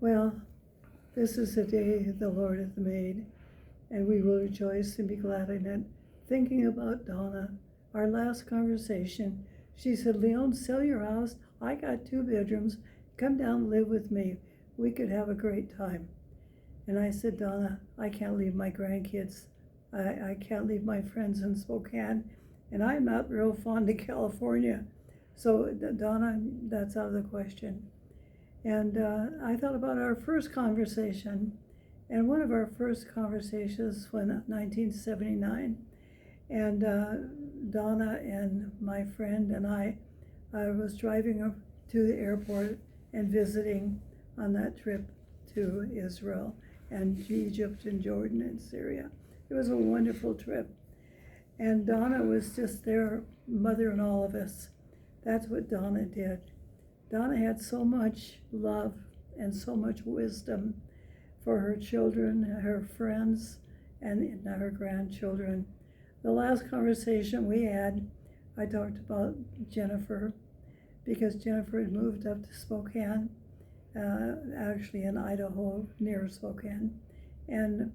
Well, this is the day the Lord hath made, and we will rejoice and be glad in it. Thinking about Donna, our last conversation, she said, Leon, sell your house. I got 2 bedrooms. Come down and live with me. We could have a great time. And I said, Donna, I can't leave my grandkids. I can't leave my friends in Spokane. And I'm not real fond of California. So, Donna, that's out of the question. And I thought about our first conversation. And one of our first conversations was in 1979. And Donna and my friend and I was driving to the airport and visiting on that trip to Israel and Egypt and Jordan and Syria. It was a wonderful trip. And Donna was just there mothering all of us. That's what Donna did. Donna had so much love and so much wisdom for her children, her friends, and her grandchildren. The last conversation we had, I talked about Jennifer, because Jennifer had moved up to Spokane, actually in Idaho, near Spokane. And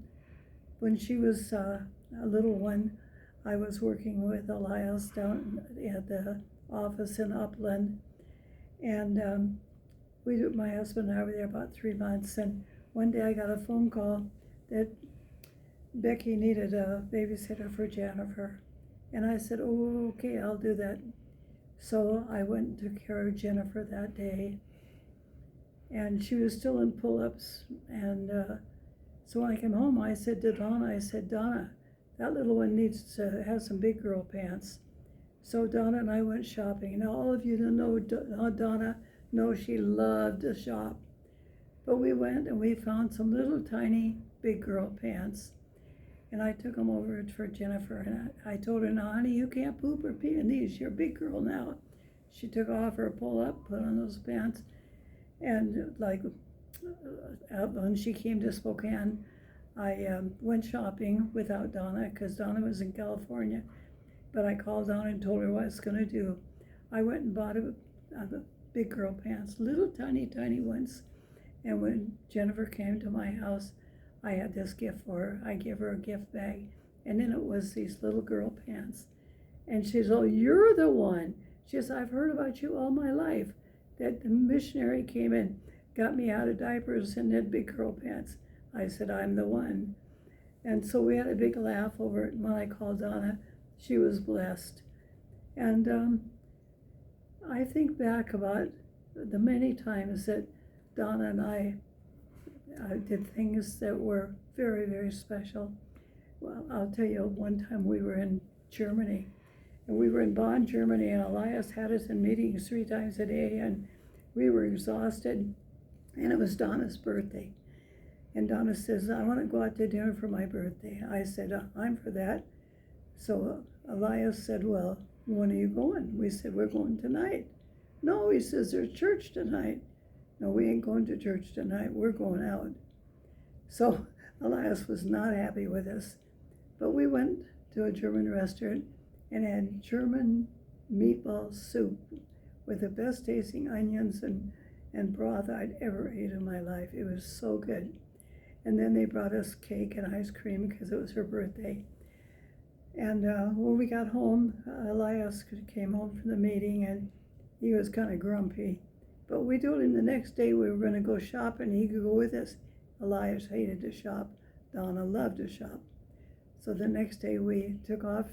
when she was a little one, I was working with Elias down at the office in Upland. And my husband and I were there about 3 months. And one day I got a phone call that Becky needed a babysitter for Jennifer. And I said, oh, okay, I'll do that. So I went and took care of Jennifer that day. And she was still in pull-ups. And so when I came home, I said to Donna, Donna, that little one needs to have some big girl pants. So Donna and I went shopping. Now all of you don't know Donna know she loved to shop. But we went and we found some little tiny big girl pants. And I took them over for Jennifer. And I told her, now honey, you can't poop or pee in these. You're a big girl now. She took off her pull-up, put on those pants. And when she came to Spokane, I went shopping without Donna because Donna was in California. But I called Donna and told her what I was going to do. I went and bought a big girl pants, little tiny, tiny ones. And when Jennifer came to my house, I had this gift for her. I gave her a gift bag, and in it was these little girl pants. And she said, oh, you're the one. She says, I've heard about you all my life, that the missionary came and got me out of diapers and had big girl pants. I said, I'm the one. And so we had a big laugh over it. And when I called Donna, she was blessed. And I think back about the many times that Donna and I did things that were very, very special. Well, I'll tell you, one time we were in Germany, and we were in Bonn, Germany, and Elias had us in meetings 3 times a day, and we were exhausted, and it was Donna's birthday. And Donna says, I want to go out to dinner for my birthday. I said, I'm for that. So Elias said, well, when are you going? We said, we're going tonight. No, he says, there's church tonight. No, we ain't going to church tonight. We're going out. So Elias was not happy with us. But we went to a German restaurant and had German meatball soup with the best tasting onions and broth I'd ever ate in my life. It was so good. And then they brought us cake and ice cream because it was her birthday. And when we got home, Elias came home from the meeting and he was kind of grumpy. But we told him the next day we were going to go shop and he could go with us. Elias hated to shop. Donna loved to shop. So the next day we took off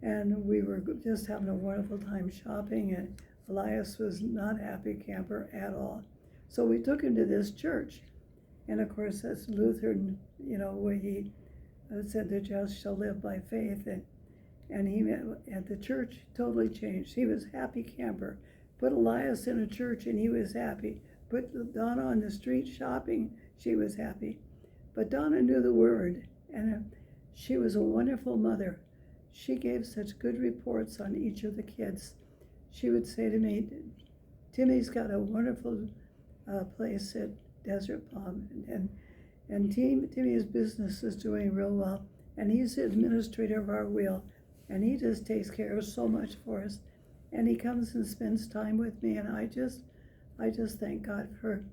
and we were just having a wonderful time shopping, and Elias was not happy camper at all. So we took him to this church. And of course that's Lutheran, where he said the just shall live by faith. And he met at the church, totally changed. He was happy camper. Put Elias in a church and he was happy. Put Donna on the street shopping, she was happy. But Donna knew the word, and she was a wonderful mother. She gave such good reports on each of the kids. She would say to me, Timmy's got a wonderful place at Desert Palm, and Timmy's business is doing real well, and he's the administrator of our wheel, and he just takes care of so much for us. And he comes and spends time with me, and I just thank God for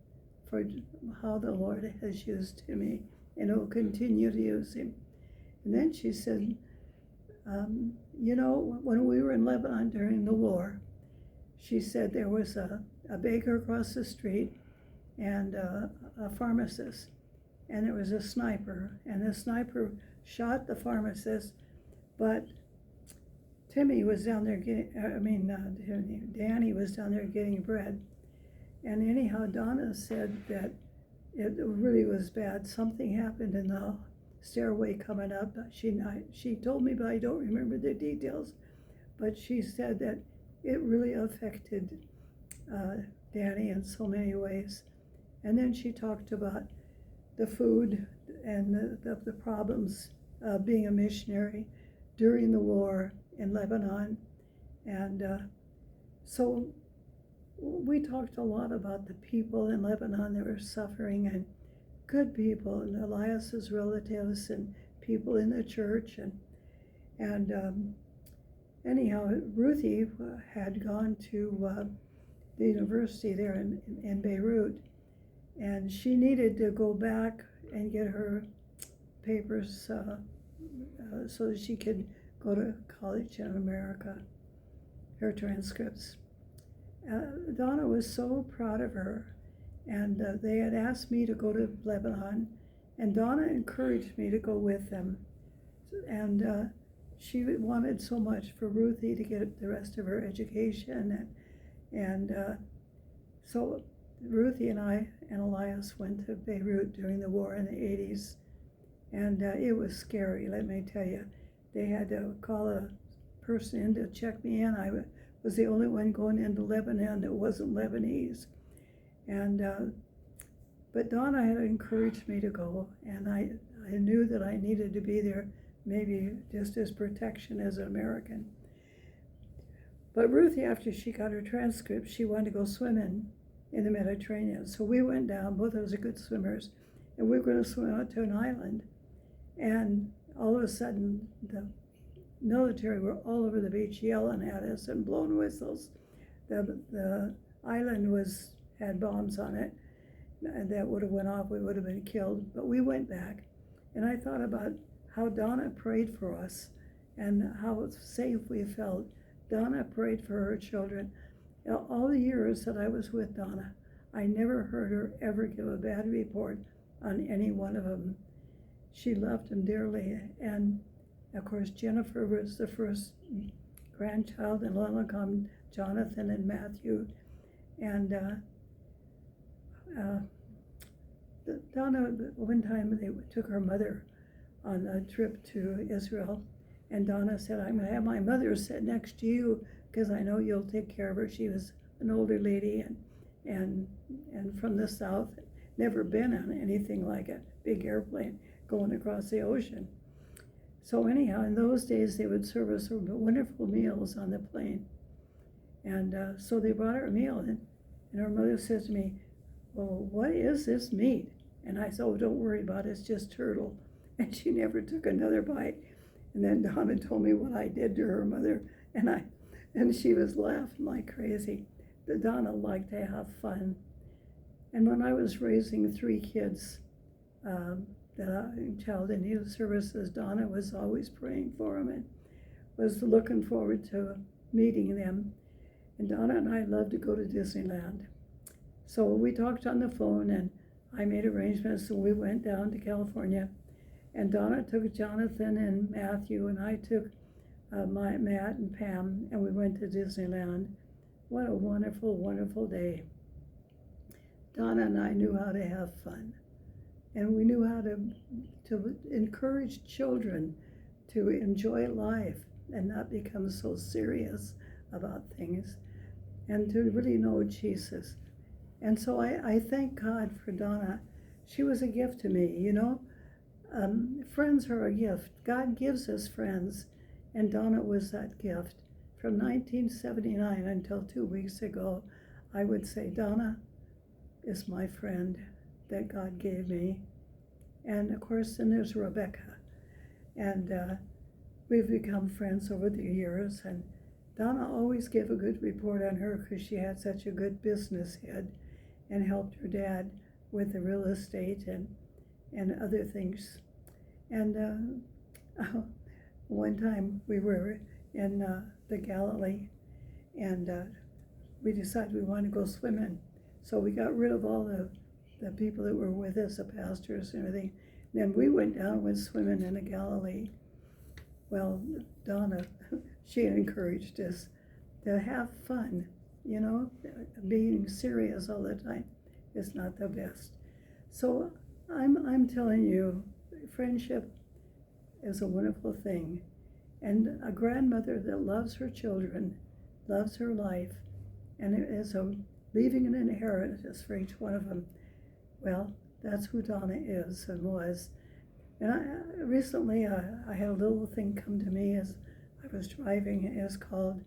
for how the Lord has used Timmy and will continue to use him. And then she said, you know, when we were in Lebanon during the war, she said there was a baker across the street and a pharmacist, and there was a sniper, and the sniper shot the pharmacist, but Timmy was down there Danny was down there getting bread. And anyhow, Donna said that it really was bad. Something happened in the stairway coming up. She told me, but I don't remember the details. But she said that it really affected Danny in so many ways. And then she talked about the food and the problems of being a missionary during the war in Lebanon. And so we talked a lot about the people in Lebanon that were suffering, and good people, and Elias's relatives and people in the church. And anyhow, Ruthie had gone to the university there in Beirut, and she needed to go back and get her papers so that she could go to college in America, her transcripts. Donna was so proud of her, and they had asked me to go to Lebanon, and Donna encouraged me to go with them. And she wanted so much for Ruthie to get the rest of her education, and so Ruthie and I and Elias went to Beirut during the war in the 80s, and it was scary, let me tell you. They had to call a person in to check me in. I was the only one going into Lebanon that wasn't Lebanese. And but Donna had encouraged me to go, and I knew that I needed to be there, maybe just as protection as an American. But Ruthie, after she got her transcript, she wanted to go swimming in the Mediterranean. So we went down, both of us are good swimmers, and we were going to swim out to an island. And all of a sudden, the military were all over the beach yelling at us and blowing whistles. The island had bombs on it, and that would have went off, we would have been killed. But we went back, and I thought about how Donna prayed for us and how safe we felt. Donna prayed for her children. All the years that I was with Donna, I never heard her ever give a bad report on any one of them. She loved them dearly, and of course, Jennifer was the first grandchild, and along come Jonathan and Matthew. And Donna, one time they took her mother on a trip to Israel, and Donna said, I'm going to have my mother sit next to you because I know you'll take care of her. She was an older lady and from the South, never been on anything like a big airplane going across the ocean. So anyhow, in those days, they would serve us wonderful meals on the plane. And so they brought her a meal, and her mother says to me, well, what is this meat? And I said, oh, don't worry about it, it's just turtle. And she never took another bite. And then Donna told me what I did to her mother, and she was laughing like crazy. Donna liked to have fun. And when I was raising 3 kids, child in youth services, Donna was always praying for them and was looking forward to meeting them. And Donna and I loved to go to Disneyland. So we talked on the phone, and I made arrangements, and we went down to California. And Donna took Jonathan and Matthew, and I took Matt and Pam, and we went to Disneyland. What a wonderful, wonderful day. Donna and I knew how to have fun. And we knew how to encourage children to enjoy life and not become so serious about things, and to really know Jesus. And so I thank God for Donna. She was a gift to me, you know. Friends are a gift. God gives us friends, and Donna was that gift. From 1979 until 2 weeks ago, I would say Donna is my friend that God gave me. And of course, then there's Rebecca. And we've become friends over the years. And Donna always gave a good report on her because she had such a good business head and helped her dad with the real estate and other things. And one time we were in the Galilee, and we decided we wanted to go swimming. So we got rid of all the people that were with us, the pastors and everything. Then we went down and went swimming in the Galilee. Well, Donna, she encouraged us to have fun, you know, being serious all the time is not the best. So I'm telling you, friendship is a wonderful thing. And a grandmother that loves her children, loves her life, and is leaving an inheritance for each one of them. Well, that's who Donna is and was. And recently I had a little thing come to me as I was driving. It was called,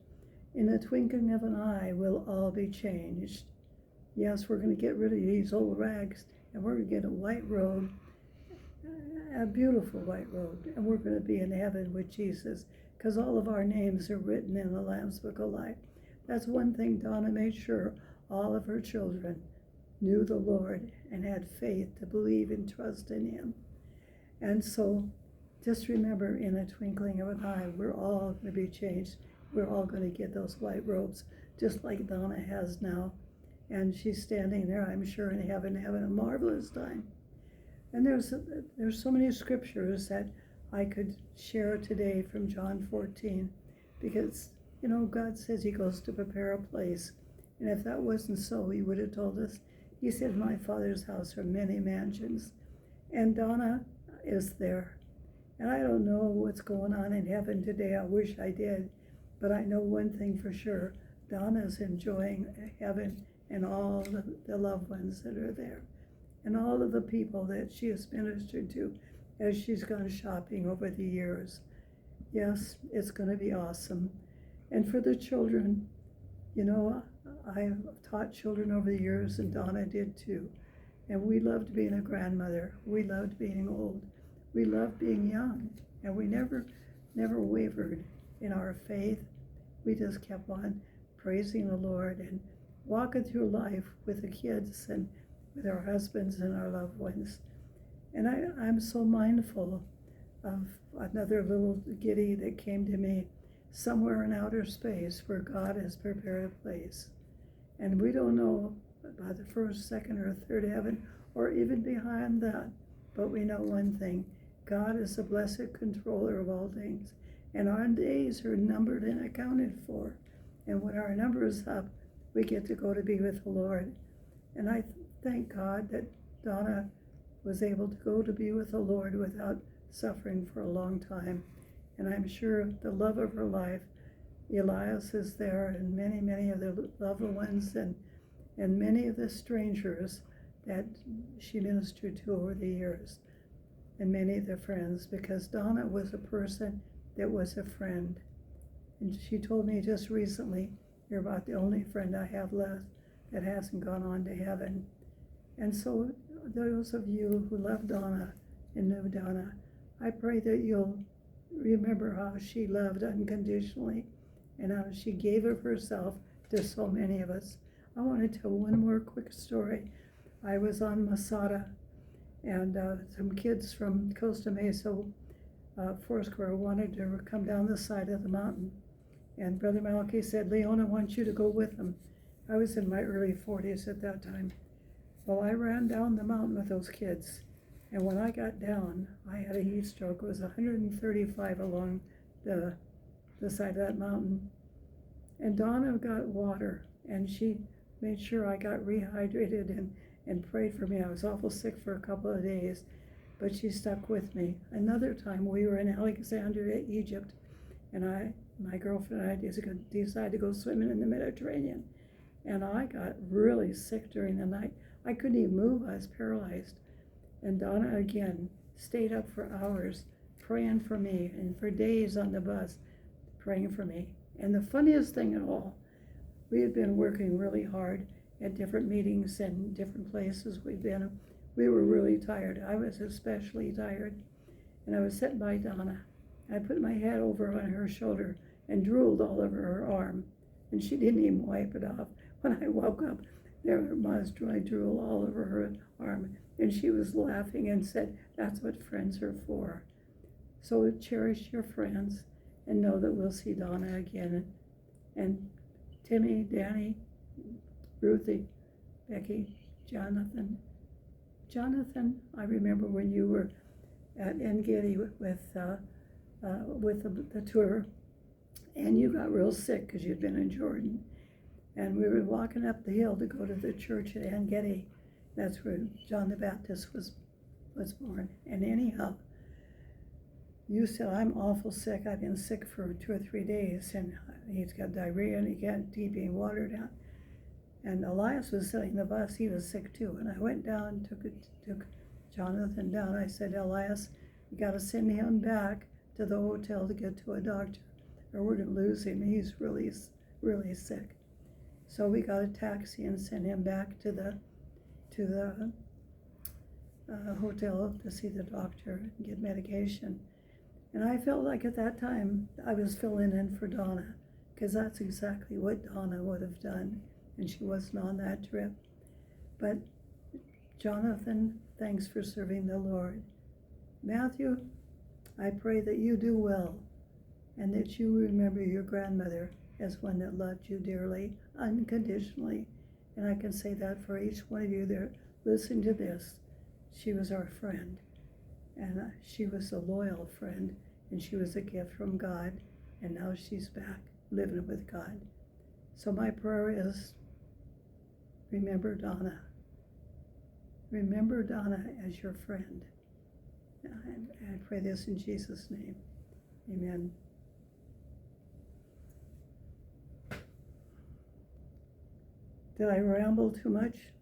"In the Twinkling of an Eye Will All Be Changed." Yes, we're going to get rid of these old rags, and we're going to get a white robe, a beautiful white robe, and we're going to be in heaven with Jesus, because all of our names are written in the Lamb's Book of Life. That's one thing Donna made sure all of her children knew the Lord and had faith to believe and trust in Him. And so just remember, in a twinkling of an eye, we're all going to be changed. We're all going to get those white robes, just like Donna has now. And she's standing there, I'm sure, in heaven, having a marvelous time. And there's so many scriptures that I could share today from John 14, because, you know, God says He goes to prepare a place. And if that wasn't so, He would have told us. He said, "In my Father's house are many mansions." And Donna is there. And I don't know what's going on in heaven today. I wish I did. But I know one thing for sure. Donna's enjoying heaven and all the loved ones that are there, and all of the people that she has ministered to as she's gone shopping over the years. Yes, it's going to be awesome. And for the children, you know, I've taught children over the years, and Donna did too. And we loved being a grandmother. We loved being old. We loved being young. And we never wavered in our faith. We just kept on praising the Lord and walking through life with the kids and with our husbands and our loved ones. And I'm so mindful of another little giddy that came to me, somewhere in outer space where God has prepared a place. And we don't know about the first, second, or third heaven, or even behind that. But we know one thing: God is the blessed controller of all things. And our days are numbered and accounted for. And when our number is up, we get to go to be with the Lord. And I thank God that Donna was able to go to be with the Lord without suffering for a long time. And I'm sure the love of her life, Elias is there, and many of the loved ones, and many of the strangers that she ministered to over the years, and many of the friends, because Donna was a person that was a friend. And she told me just recently, "You're about the only friend I have left that hasn't gone on to heaven." And so those of you who love Donna and knew Donna, I pray that you'll remember how she loved unconditionally and how she gave of herself to so many of us. I want to tell one more quick story. I was on Masada, and some kids from Costa Mesa, Foursquare, wanted to come down the side of the mountain. And Brother Malki said, "Leona wants you to go with them." I was in my early 40s at that time. Well, I ran down the mountain with those kids. And when I got down, I had a heat stroke. It was 135 along the side of that mountain. And Donna got water, and she made sure I got rehydrated and prayed for me. I was awful sick for a couple of days, but she stuck with me. Another time, we were in Alexandria, Egypt, and my girlfriend and I decided to go swimming in the Mediterranean. And I got really sick during the night. I couldn't even move. I was paralyzed. And Donna, again, stayed up for hours praying for me, and for days on the bus praying for me. And the funniest thing of all, we had been working really hard at different meetings and different places we've been. We were really tired. I was especially tired. And I was sitting by Donna. I put my head over on her shoulder and drooled all over her arm. And she didn't even wipe it off. When I woke up, there was dry drool all over her arm, and she was laughing and said, "That's what friends are for." So cherish your friends and know that we'll see Donna again. And Timmy, Danny, Ruthie, Becky, Jonathan. Jonathan, I remember when you were at Engedi with the tour, and you got real sick because you'd been in Jordan. And we were walking up the hill to go to the church at Engedi. That's where John the Baptist was born. And anyhow, you said, "I'm awful sick. I've been sick for 2 or 3 days, and he's got diarrhea and he can't keep any water down." And Elias was sitting in the bus. He was sick too. And I went down, took Jonathan down. I said, "Elias, you got to send him back to the hotel to get to a doctor, or we're going to lose him. He's really, really sick." So we got a taxi and sent him back to the hotel to see the doctor and get medication. And I felt like at that time I was filling in for Donna, because that's exactly what Donna would have done, and she wasn't on that trip. But Jonathan, thanks for serving the Lord. Matthew, I pray that you do well, and that you remember your grandmother as one that loved you dearly, unconditionally. And I can say that for each one of you there listening to this. She was our friend, and she was a loyal friend, and she was a gift from God, and now she's back living with God. So my prayer is, remember Donna. Remember Donna as your friend. And I pray this in Jesus' name. Amen. Did I ramble too much?